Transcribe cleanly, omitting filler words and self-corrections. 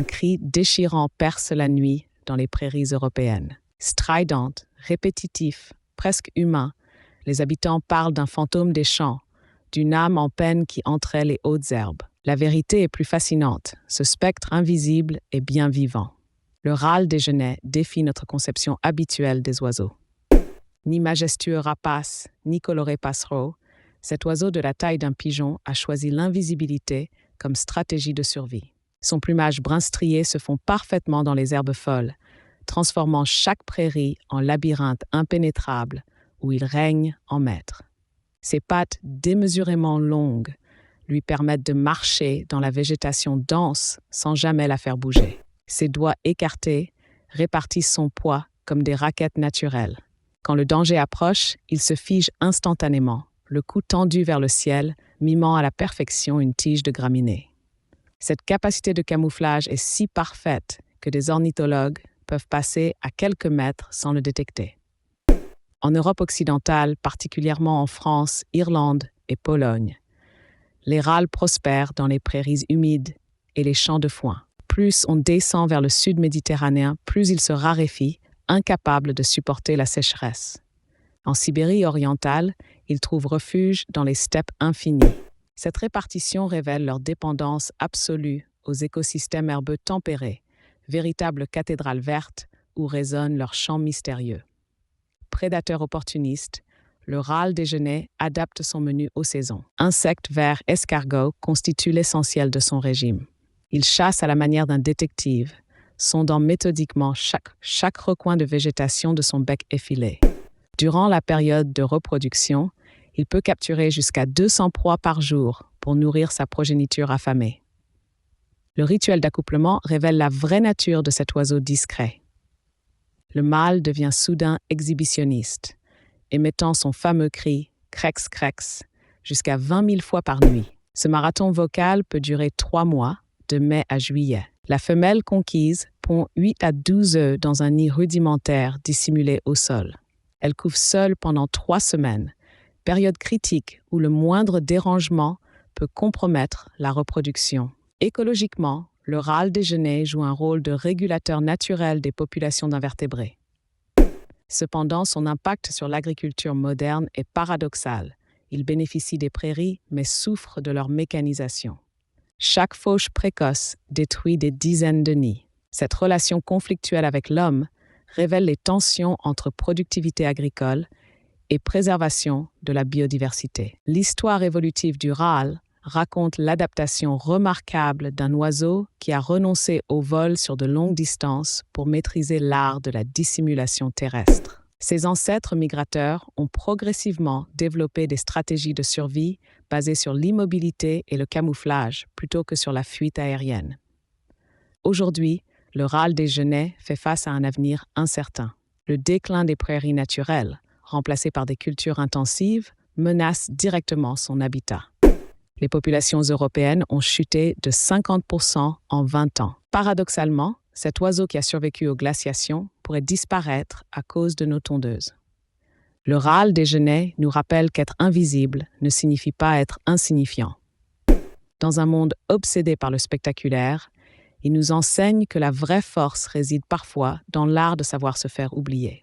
un cri déchirant perce la nuit dans les prairies européennes. Strident, répétitif, presque humain, les habitants parlent d'un fantôme des champs, d'une âme en peine qui entrait les hautes herbes. La vérité est plus fascinante, ce spectre invisible est bien vivant. Le râle des genêts défie notre conception habituelle des oiseaux. Ni majestueux rapace, ni coloré passereau, cet oiseau de la taille d'un pigeon a choisi l'invisibilité comme stratégie de survie. Son plumage brun strié se fond parfaitement dans les herbes folles, transformant chaque prairie en labyrinthe impénétrable où il règne en maître. Ses pattes démesurément longues lui permettent de marcher dans la végétation dense sans jamais la faire bouger. Ses doigts écartés répartissent son poids comme des raquettes naturelles. Quand le danger approche, il se fige instantanément, le cou tendu vers le ciel, mimant à la perfection une tige de graminée. Cette capacité de camouflage est si parfaite que des ornithologues peuvent passer à quelques mètres sans le détecter. En Europe occidentale, particulièrement en France, Irlande et Pologne, les râles prospèrent dans les prairies humides et les champs de foin. Plus on descend vers le sud méditerranéen, plus ils se raréfient, incapables de supporter la sécheresse. En Sibérie orientale, ils trouvent refuge dans les steppes infinies. Cette répartition révèle leur dépendance absolue aux écosystèmes herbeux tempérés, véritables cathédrales vertes où résonnent leurs chants mystérieux. Prédateur opportuniste, le râle des genêts adapte son menu aux saisons. Insectes, vers, escargots constituent l'essentiel de son régime. Il chasse à la manière d'un détective, sondant méthodiquement chaque recoin de végétation de son bec effilé. Durant la période de reproduction, il peut capturer jusqu'à 200 proies par jour pour nourrir sa progéniture affamée. Le rituel d'accouplement révèle la vraie nature de cet oiseau discret. Le mâle devient soudain exhibitionniste, émettant son fameux cri « crex crex » jusqu'à 20 000 fois par nuit. Ce marathon vocal peut durer 3 mois, de mai à juillet. La femelle conquise pond 8 à 12 œufs dans un nid rudimentaire dissimulé au sol. Elle couve seule pendant 3 semaines, période critique où le moindre dérangement peut compromettre la reproduction. Écologiquement, le râle des genêts joue un rôle de régulateur naturel des populations d'invertébrés. Cependant, son impact sur l'agriculture moderne est paradoxal. Il bénéficie des prairies, mais souffre de leur mécanisation. Chaque fauche précoce détruit des dizaines de nids. Cette relation conflictuelle avec l'homme révèle les tensions entre productivité agricole et préservation de la biodiversité. L'histoire évolutive du râle raconte l'adaptation remarquable d'un oiseau qui a renoncé au vol sur de longues distances pour maîtriser l'art de la dissimulation terrestre. Ses ancêtres migrateurs ont progressivement développé des stratégies de survie basées sur l'immobilité et le camouflage plutôt que sur la fuite aérienne. Aujourd'hui, le râle des genêts fait face à un avenir incertain. Le déclin des prairies naturelles, remplacées par des cultures intensives, menace directement son habitat. Les populations européennes ont chuté de 50% en 20 ans. Paradoxalement, cet oiseau qui a survécu aux glaciations pourrait disparaître à cause de nos tondeuses. Le râle des genêts nous rappelle qu'être invisible ne signifie pas être insignifiant. Dans un monde obsédé par le spectaculaire, il nous enseigne que la vraie force réside parfois dans l'art de savoir se faire oublier.